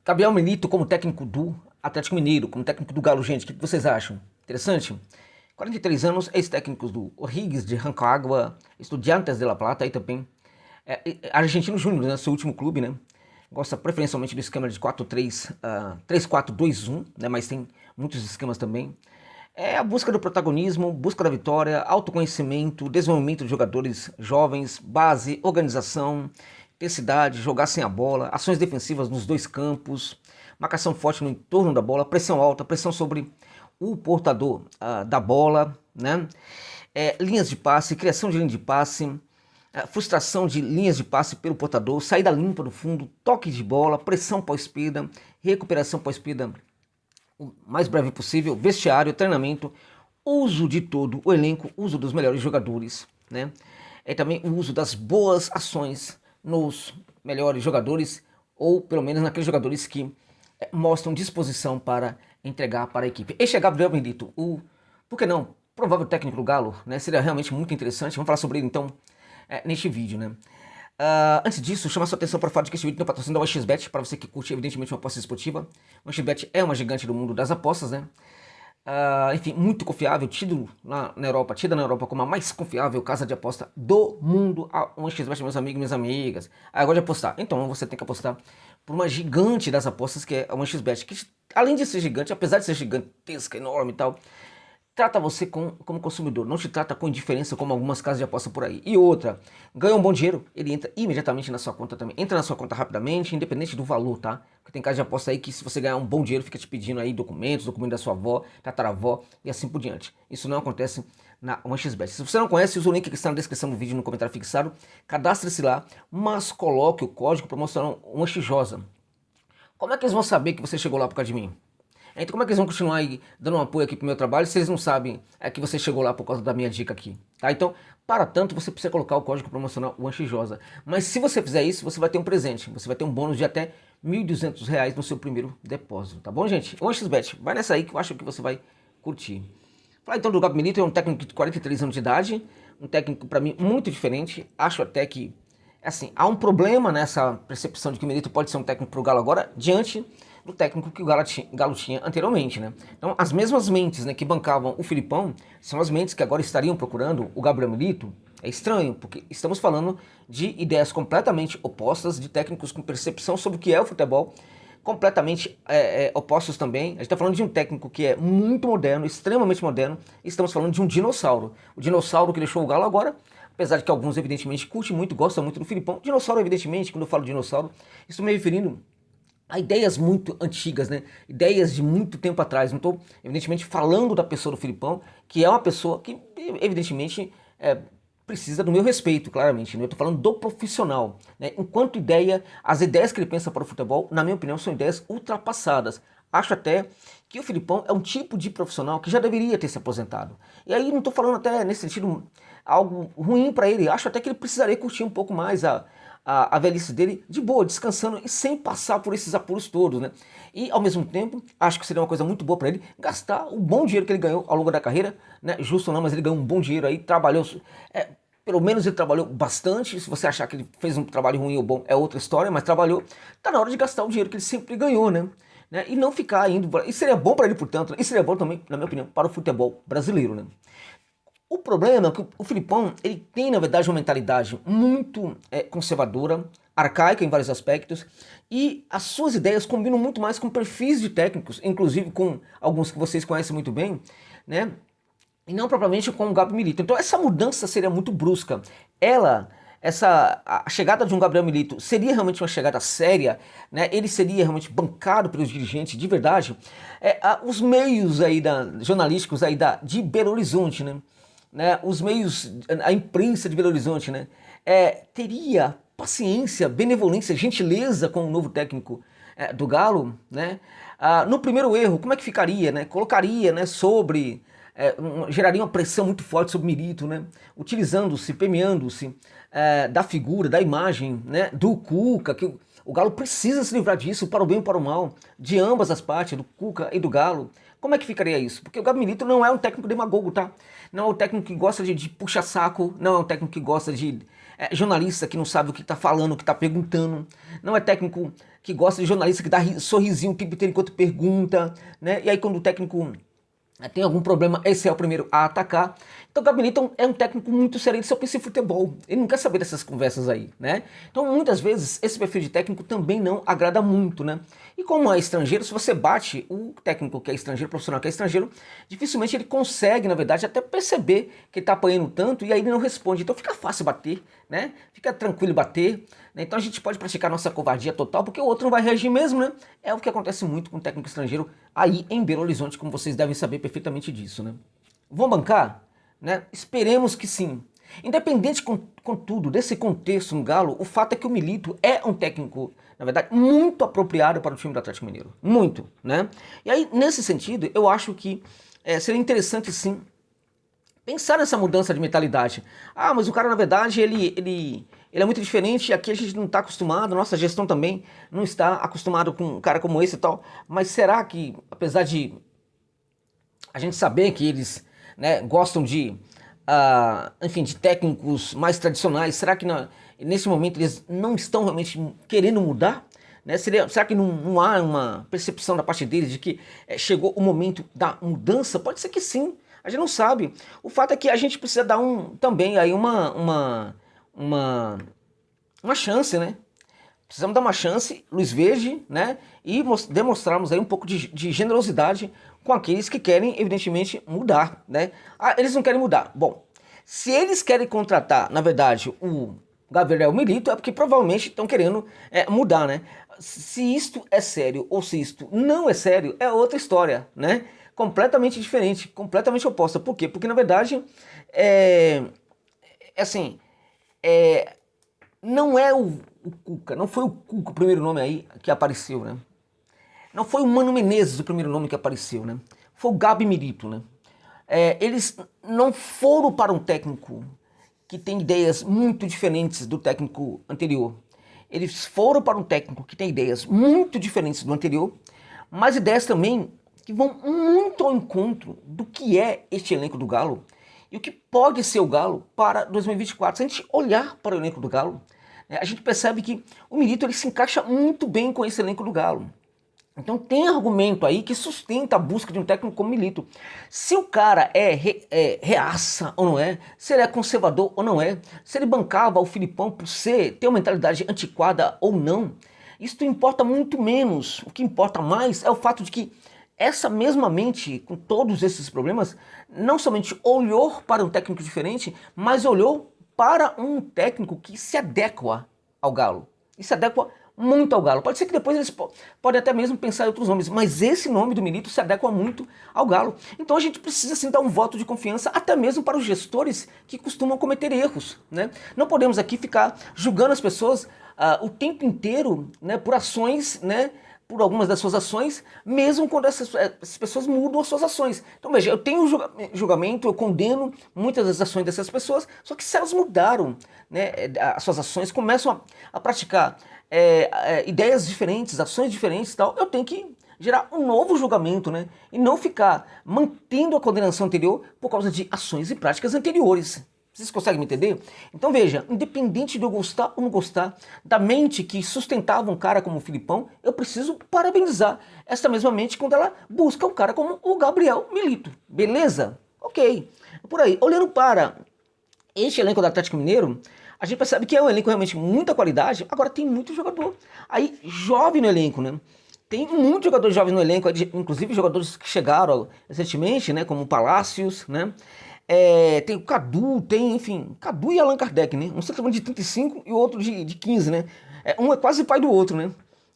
Gabriel Milito como técnico do Atlético Mineiro, como técnico do Galo, gente, o que vocês acham? Interessante? 43 anos, ex-técnicos do O'Higgins de Rancagua, Estudiantes de La Plata, aí também. Argentino Júnior, né, seu último clube, né? Gosta preferencialmente do esquema de 4-3, 3-4-2-1, né? Mas tem muitos esquemas também. É a busca do protagonismo, busca da vitória, autoconhecimento, desenvolvimento de jogadores jovens, base, organização, intensidade, jogar sem a bola, ações defensivas nos dois campos, marcação forte no entorno da bola, pressão alta, pressão sobre o portador da bola, né? Linhas de passe, criação de linha de passe, frustração de linhas de passe pelo portador, saída limpa do fundo, toque de bola, pressão pós-perda, recuperação pós-perda o mais breve possível, vestiário, treinamento, uso de todo o elenco, uso dos melhores jogadores, né? Também o uso das boas ações nos melhores jogadores, ou pelo menos naqueles jogadores que mostram disposição para entregar para a equipe. Este é Gabriel Milito, por que não, provável técnico do Galo, né? Seria realmente muito interessante. Vamos falar sobre ele então neste vídeo, né? Antes disso, chamar sua atenção para o fato de que este vídeo tem um patrocínio da OneXBet, para você que curte evidentemente uma aposta esportiva. A OneXBet é uma gigante do mundo das apostas, né? Enfim, muito confiável, tido na Europa, tida na Europa como a mais confiável casa de aposta do mundo. A OneXBet, meus amigos e minhas amigas. Eu gosto de apostar, então você tem que apostar por uma gigante das apostas, que é a OneXBet, que além de ser gigante, apesar de ser gigantesca, enorme e tal, trata você como consumidor, não te trata com indiferença como algumas casas de aposta por aí. E outra, ganha um bom dinheiro, ele entra imediatamente na sua conta também. Entra na sua conta rapidamente, independente do valor, tá? Porque tem casa de aposta aí que se você ganhar um bom dinheiro, fica te pedindo aí documentos da sua avó, tataravó e assim por diante. Isso não acontece na OneXBet. Se você não conhece, usa o link que está na descrição do vídeo no comentário fixado, cadastre-se lá, mas coloque o código promocional OneXJosa. Como é que eles vão saber que você chegou lá por causa de mim? Então como é que eles vão continuar aí dando um apoio aqui pro meu trabalho se eles não sabem que você chegou lá por causa da minha dica aqui, tá? Então, para tanto, você precisa colocar o código promocional OneXJosa. Mas se você fizer isso, você vai ter um presente, você vai ter um bônus de até R$ 1.200 no seu primeiro depósito, tá bom, gente? OneXBet, vai nessa aí que eu acho que você vai curtir. Falar então do Gabi Milito, é um técnico de 43 anos de idade, um técnico para mim muito diferente, acho até que, assim, há um problema nessa percepção de que o Milito pode ser um técnico pro Galo agora, diante do técnico que o Galo tinha anteriormente, né? Então, as mesmas mentes, né, que bancavam o Filipão são as mentes que agora estariam procurando o Gabriel Milito. É estranho, porque estamos falando de ideias completamente opostas, de técnicos com percepção sobre o que é o futebol, completamente opostos também. A gente está falando de um técnico que é muito moderno, extremamente moderno, e estamos falando de um dinossauro. O dinossauro que deixou o Galo agora, apesar de que alguns evidentemente curtem muito, gostam muito do Filipão. Dinossauro, evidentemente, quando eu falo dinossauro, estou me referindo a ideias muito antigas, né? Ideias de muito tempo atrás. Não estou, evidentemente, falando da pessoa do Filipão, que é uma pessoa que, evidentemente, precisa do meu respeito, claramente. Né? Eu estou falando do profissional. Né? Enquanto ideia, as ideias que ele pensa para o futebol, na minha opinião, são ideias ultrapassadas. Acho até que o Filipão é um tipo de profissional que já deveria ter se aposentado. E aí não estou falando até nesse sentido algo ruim para ele. Acho até que ele precisaria curtir um pouco mais a velhice dele de boa, descansando e sem passar por esses apuros todos, né? E ao mesmo tempo, acho que seria uma coisa muito boa para ele gastar o bom dinheiro que ele ganhou ao longo da carreira, né? Justo ou não, mas ele ganhou um bom dinheiro aí, trabalhou, pelo menos ele trabalhou bastante. Se você achar que ele fez um trabalho ruim ou bom, é outra história, mas trabalhou. Tá na hora de gastar o dinheiro que ele sempre ganhou, né? E não ficar indo. E seria bom para ele, portanto, e seria bom também, na minha opinião, para o futebol brasileiro, né? O problema é que o Filipão, ele tem, na verdade, uma mentalidade muito conservadora, arcaica em vários aspectos, e as suas ideias combinam muito mais com perfis de técnicos, inclusive com alguns que vocês conhecem muito bem, né? E não propriamente com o Gabriel Milito. Então essa mudança seria muito brusca. A chegada de um Gabriel Milito seria realmente uma chegada séria, né? Ele seria realmente bancado pelos dirigentes de verdade. Os meios aí jornalísticos aí de Belo Horizonte, né? Os meios, a imprensa de Belo Horizonte, né? Teria paciência, benevolência, gentileza com o novo técnico do Galo, né? No primeiro erro, como é que ficaria, né? Colocaria, né, geraria uma pressão muito forte sobre Milito, né? Utilizando-se, permeando-se da figura, da imagem, né, do Cuca, que o Galo precisa se livrar disso para o bem e para o mal, de ambas as partes, do Cuca e do Galo. Como é que ficaria isso? Porque o Gabi Milito não é um técnico demagogo, tá? Não é um técnico que gosta de puxar saco, não é um técnico que gosta de jornalista que não sabe o que está falando, o que está perguntando, não é técnico que gosta de jornalista que dá sorrisinho o tempo inteiro enquanto pergunta, né? E aí quando o técnico tem algum problema, esse é o primeiro a atacar. Então o Gabi Newton é um técnico muito sério, ele só pensa em futebol, ele não quer saber dessas conversas aí, né? Então muitas vezes esse perfil de técnico também não agrada muito, né? E como é estrangeiro, se você bate o técnico que é estrangeiro, o profissional que é estrangeiro, dificilmente ele consegue, na verdade, até perceber que ele tá apanhando tanto e aí ele não responde. Então fica fácil bater, né? Fica tranquilo bater, né? Então a gente pode praticar nossa covardia total, porque o outro não vai reagir mesmo, né? É o que acontece muito com o técnico estrangeiro aí em Belo Horizonte, como vocês devem saber perfeitamente disso, né? Vão bancar? Né? Esperemos que sim. Independente, contudo, desse contexto no Galo, o fato é que o Milito é um técnico, na verdade, muito apropriado para o time do Atlético Mineiro. Muito, né? E aí, nesse sentido, eu acho que seria interessante, sim, pensar nessa mudança de mentalidade. Ah, mas o cara, na verdade, ele é muito diferente e aqui a gente não está acostumado, nossa gestão também não está acostumado com um cara como esse e tal. Mas será que, apesar de a gente saber que eles, né, gostam de, enfim, de técnicos mais tradicionais, será que nesse momento eles não estão realmente querendo mudar? Né? Será que não há uma percepção da parte deles de que chegou o momento da mudança? Pode ser que sim, a gente não sabe. O fato é que a gente precisa dar também aí uma chance, né? Precisamos dar uma chance, luz verde, né? E demonstrarmos aí um pouco de generosidade com aqueles que querem, evidentemente, mudar, né? Ah, eles não querem mudar. Bom, se eles querem contratar, na verdade, o Gabriel Milito, é porque provavelmente estão querendo mudar, né? Se isto é sério ou se isto não é sério, é outra história, né? Completamente diferente, completamente oposta. Por quê? Porque, na verdade, assim, é, não é o Cuca, não foi o Cuca o primeiro nome aí que apareceu, né? Não foi o Mano Menezes o primeiro nome que apareceu, né? Foi o Gabi Milito, né? Eles não foram para um técnico que tem ideias muito diferentes do técnico anterior. Eles foram para um técnico que tem ideias muito diferentes do anterior, mas ideias também que vão muito ao encontro do que é este elenco do Galo e o que pode ser o Galo para 2024. Se a gente olhar para o elenco do Galo, a gente percebe que o Milito ele se encaixa muito bem com esse elenco do Galo. Então tem argumento aí que sustenta a busca de um técnico como Milito. Se o cara reaça ou não é, se ele é conservador ou não é, se ele bancava o Filipão por ter uma mentalidade antiquada ou não, isso importa muito menos. O que importa mais é o fato de que essa mesma mente, com todos esses problemas, não somente olhou para um técnico diferente, mas olhou para um técnico que se adequa ao Galo. E se adequa muito ao Galo. Pode ser que depois eles podem até mesmo pensar em outros nomes, mas esse nome do Milito se adequa muito ao Galo. Então a gente precisa sim dar um voto de confiança até mesmo para os gestores que costumam cometer erros, né? Não podemos aqui ficar julgando as pessoas o tempo inteiro, né, por ações, né, por algumas das suas ações, mesmo quando essas pessoas mudam as suas ações. Então veja, eu tenho julgamento, eu condeno muitas das ações dessas pessoas, só que se elas mudaram, né, as suas ações, começam a praticar ideias diferentes, ações diferentes e tal, eu tenho que gerar um novo julgamento, né, e não ficar mantendo a condenação anterior por causa de ações e práticas anteriores. Vocês conseguem me entender? Então veja, independente de eu gostar ou não gostar da mente que sustentava um cara como o Filipão, eu preciso parabenizar essa mesma mente quando ela busca um cara como o Gabriel Milito. Beleza? Ok. Por aí, olhando para este elenco do Atlético Mineiro, a gente percebe que é um elenco realmente muita qualidade, agora tem muito jogador aí jovem no elenco, né? Tem muitos jogadores jovens no elenco, inclusive jogadores que chegaram recentemente, né, como o Palácios, né? Tem o Cadu, enfim, Cadu e Allan Kardec, né? Um centroavante de 35 e o outro de 15, né? Um é quase pai do outro, né?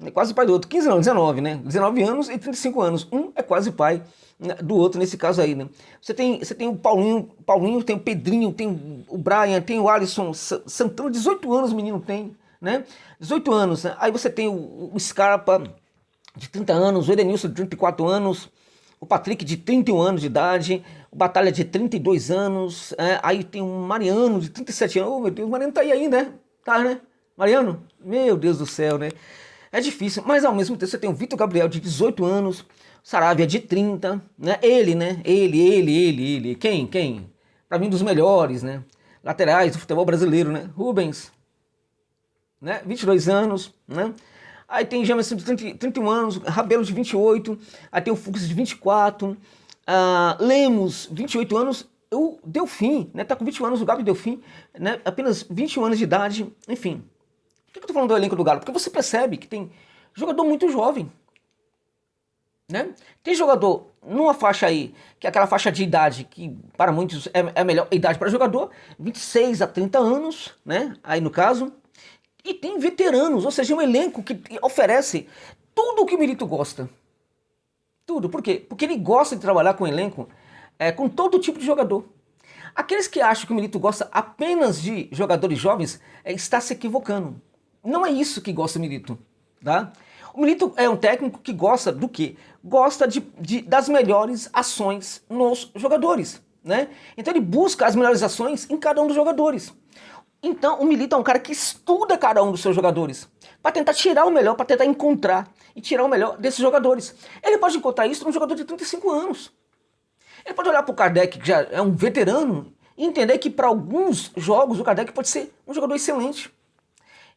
É quase pai do outro. 15 não, 19, né? 19 anos e 35 anos. Um é quase pai, né, do outro nesse caso aí, né? Você tem o Paulinho, tem o Pedrinho, tem o Brian, tem o Alisson Santana, 18 anos o menino tem, né? 18 anos, né? Aí você tem o Scarpa de 30 anos, o Edenilson de 34 anos, o Patrick de 31 anos de idade, o Batalha de 32 anos, aí tem o Mariano de 37 anos, oh meu Deus, o Mariano tá aí ainda, né? Tá, né? Mariano? Meu Deus do céu, né? É difícil, mas ao mesmo tempo você tem o Vitor Gabriel de 18 anos, Saravia de 30, né? Ele, né? Ele. Quem? Pra mim, um dos melhores, né? Laterais do futebol brasileiro, né? Rubens, né? 22 anos, né? aí tem Jamerson de 31 anos, Rabelo de 28, aí tem o Fux de 24, Lemos, 28 anos, o Delfim, né, tá com 21 anos, o Gabi Delfim, né, apenas 21 anos de idade, enfim. Por que eu tô falando do elenco do Galo? Porque você percebe que tem jogador muito jovem, né? Tem jogador numa faixa aí, que é aquela faixa de idade que para muitos é a melhor idade para jogador, 26 a 30 anos, né? Aí no caso. E tem veteranos, ou seja, um elenco que oferece tudo o que o Milito gosta. Tudo. Por quê? Porque ele gosta de trabalhar com elenco, com todo tipo de jogador. Aqueles que acham que o Milito gosta apenas de jogadores jovens, está se equivocando. Não é isso que gosta o Milito, tá? O Milito é um técnico que gosta do quê? Gosta das melhores ações nos jogadores, né? Então ele busca as melhores ações em cada um dos jogadores. Então o Milito é um cara que estuda cada um dos seus jogadores, para tentar tirar o melhor, para tentar encontrar e tirar o melhor desses jogadores. Ele pode encontrar isso num jogador de 35 anos. Ele pode olhar para o Kardec, que já é um veterano, e entender que para alguns jogos o Kardec pode ser um jogador excelente.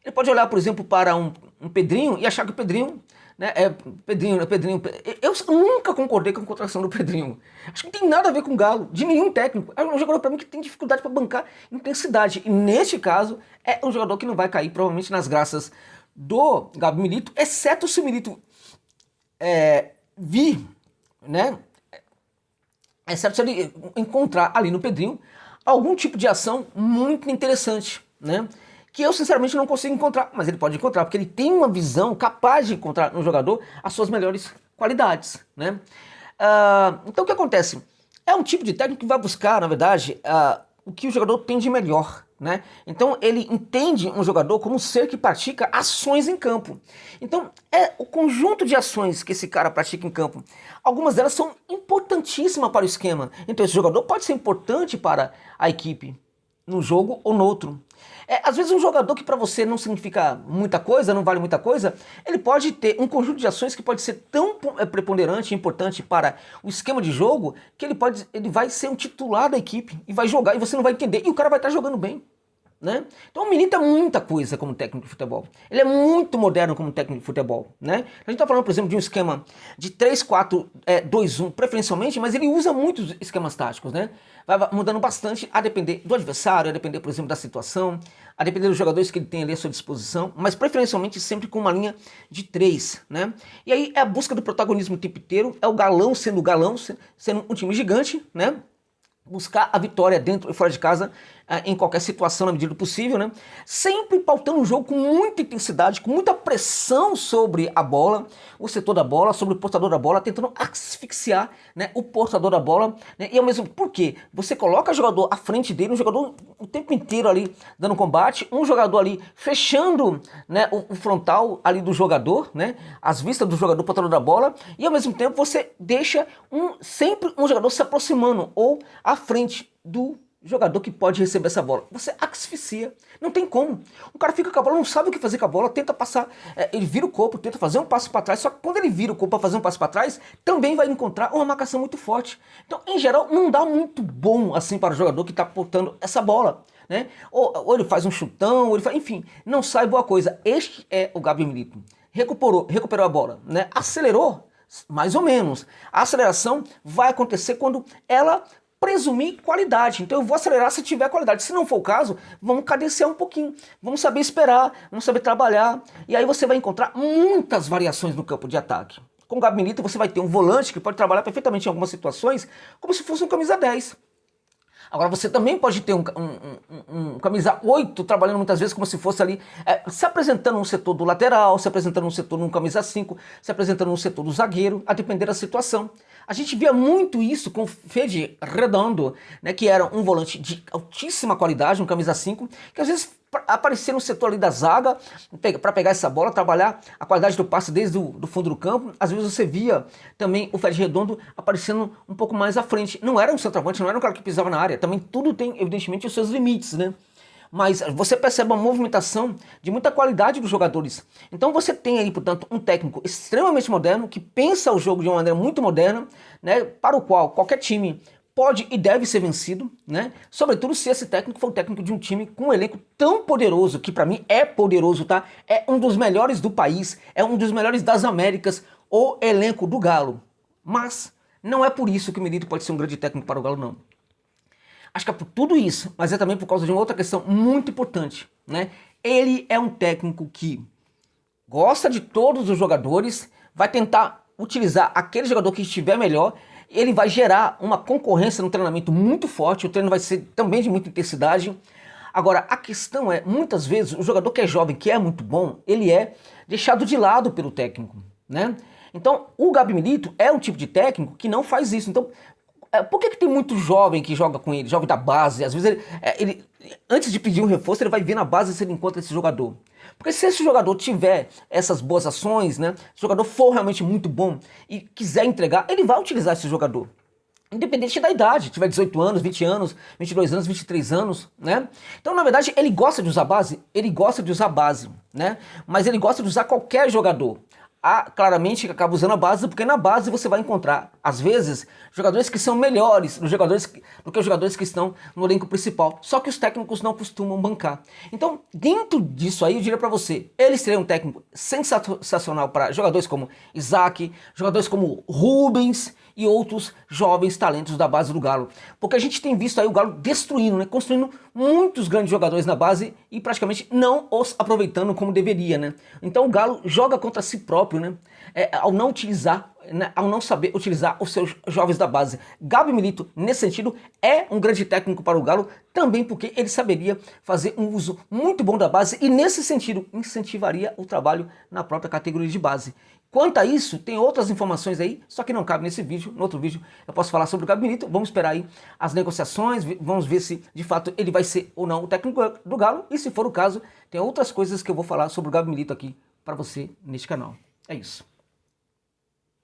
Ele pode olhar, por exemplo, para um Pedrinho e achar que o Pedrinho, né, Pedrinho. Eu nunca concordei com a contratação do Pedrinho. Acho que não tem nada a ver com o Galo, de nenhum técnico. É um jogador para mim que tem dificuldade para bancar intensidade. E neste caso, é um jogador que não vai cair provavelmente nas graças do Gabi Milito, exceto se o Milito vir, né? Exceto se ele encontrar ali no Pedrinho algum tipo de ação muito interessante, né? Que eu sinceramente não consigo encontrar, mas ele pode encontrar, porque ele tem uma visão capaz de encontrar no jogador as suas melhores qualidades, né? Então o que acontece? É um tipo de técnico que vai buscar, na verdade, o que o jogador tem de melhor, né? Então ele entende um jogador como um ser que pratica ações em campo. Então é o conjunto de ações que esse cara pratica em campo. Algumas delas são importantíssimas para o esquema. Então esse jogador pode ser importante para a equipe, num jogo ou no outro. Às vezes um jogador que para você não significa muita coisa, não vale muita coisa, ele pode ter um conjunto de ações que pode ser tão preponderante e importante para o esquema de jogo, que ele vai ser um titular da equipe e vai jogar e você não vai entender, e o cara vai estar jogando bem, né? Então o Milito é muita coisa como técnico de futebol. Ele é muito moderno como técnico de futebol, né? A gente está falando, por exemplo, de um esquema de 3-4-2-1 preferencialmente, mas ele usa muitos esquemas táticos, né? Vai mudando bastante a depender do adversário, a depender, por exemplo, da situação, a depender dos jogadores que ele tem ali à sua disposição, mas preferencialmente sempre com uma linha de 3, né? E aí é a busca do protagonismo o tempo inteiro, é o galão, sendo um time gigante, né? Buscar a vitória dentro e fora de casa, em qualquer situação na medida do possível, né? Sempre pautando o jogo com muita intensidade, com muita pressão sobre a bola, o setor da bola, sobre o portador da bola, tentando asfixiar, né, o portador da bola, né? E ao mesmo tempo, por quê? Você coloca o jogador à frente dele, um jogador o tempo inteiro ali dando combate, um jogador ali fechando, né, o frontal ali do jogador, né, as vistas do jogador portador da bola, e ao mesmo tempo você deixa sempre um jogador se aproximando ou à frente do jogador que pode receber essa bola. Você asfixia. Não tem como. O cara fica com a bola, não sabe o que fazer com a bola, tenta passar, ele vira o corpo, tenta fazer um passo para trás, só que quando ele vira o corpo para fazer um passo para trás, também vai encontrar uma marcação muito forte. Então, em geral, não dá muito bom assim para o jogador que está portando essa bola, né? Ou ele faz um chutão, ou ele faz, enfim, não sai boa coisa. Este é o Gabi Milito. Recuperou a bola, né? Acelerou, mais ou menos. A aceleração vai acontecer quando ela presumir qualidade. Então eu vou acelerar se tiver qualidade. Se não for o caso, vamos cadenciar um pouquinho. Vamos saber esperar, vamos saber trabalhar. E aí você vai encontrar muitas variações no campo de ataque. Com o Gabi Milito você vai ter um volante que pode trabalhar perfeitamente em algumas situações, como se fosse um camisa 10. Agora você também pode ter um camisa 8 trabalhando muitas vezes como se fosse ali, se apresentando no setor do lateral, se apresentando no setor de um camisa 5, se apresentando no setor do zagueiro, a depender da situação. A gente via muito isso com o Fede Redondo, né, que era um volante de altíssima qualidade, um camisa 5, que às vezes aparecer no setor ali da zaga, para pegar essa bola, trabalhar a qualidade do passe desde o fundo do campo. Às vezes você via também o Fred Redondo aparecendo um pouco mais à frente. Não era um centroavante, não era um cara que pisava na área. Também tudo tem, evidentemente, os seus limites, né? Mas você percebe uma movimentação de muita qualidade dos jogadores. Então você tem aí, portanto, um técnico extremamente moderno, que pensa o jogo de uma maneira muito moderna, né, para o qual qualquer time pode e deve ser vencido, né? Sobretudo se esse técnico for o técnico de um time com um elenco tão poderoso, que para mim é poderoso, tá? É um dos melhores do país, é um dos melhores das Américas, o elenco do Galo. Mas não é por isso que o Milito pode ser um grande técnico para o Galo, não. Acho que é por tudo isso, mas é também por causa de uma outra questão muito importante, né? Ele é um técnico que gosta de todos os jogadores, vai tentar utilizar aquele jogador que estiver melhor, ele vai gerar uma concorrência no treinamento muito forte, o treino vai ser também de muita intensidade. Agora, a questão é, muitas vezes, o jogador que é jovem, que é muito bom, ele é deixado de lado pelo técnico, né? Então, o Gabi Milito é um tipo de técnico que não faz isso. Então, por que tem muito jovem que joga com ele, jovem da base? Às vezes ele antes de pedir um reforço, ele vai ver na base se ele encontra esse jogador. Porque se esse jogador tiver essas boas ações, né? Se o jogador for realmente muito bom e quiser entregar, ele vai utilizar esse jogador. Independente da idade, tiver 18 anos, 20 anos, 22 anos, 23 anos, né? Então, na verdade, ele gosta de usar base? Ele gosta de usar base, né? Mas ele gosta de usar qualquer jogador. Claramente que acaba usando a base, porque na base você vai encontrar, às vezes, jogadores que são melhores do que os jogadores que estão no elenco principal. Só que os técnicos não costumam bancar. Então, dentro disso aí, eu diria pra você, ele seria um técnico sensacional para jogadores como Isaac, jogadores como Rubens e outros jovens talentos da base do Galo. Porque a gente tem visto aí o Galo destruindo, né? Construindo muitos grandes jogadores na base e praticamente não os aproveitando como deveria, né? Então o Galo joga contra si próprio, né? Ao não utilizar, né? Ao não saber utilizar os seus jovens da base. Gabi Milito, nesse sentido, é um grande técnico para o Galo, também porque ele saberia fazer um uso muito bom da base e nesse sentido incentivaria o trabalho na própria categoria de base. Quanto a isso, tem outras informações aí, só que não cabe nesse vídeo. No outro vídeo eu posso falar sobre o Gabi Milito. Vamos esperar aí as negociações, vamos ver se de fato ele vai ser ou não o técnico do Galo. E se for o caso, tem outras coisas que eu vou falar sobre o Gabi Milito aqui para você neste canal. É isso.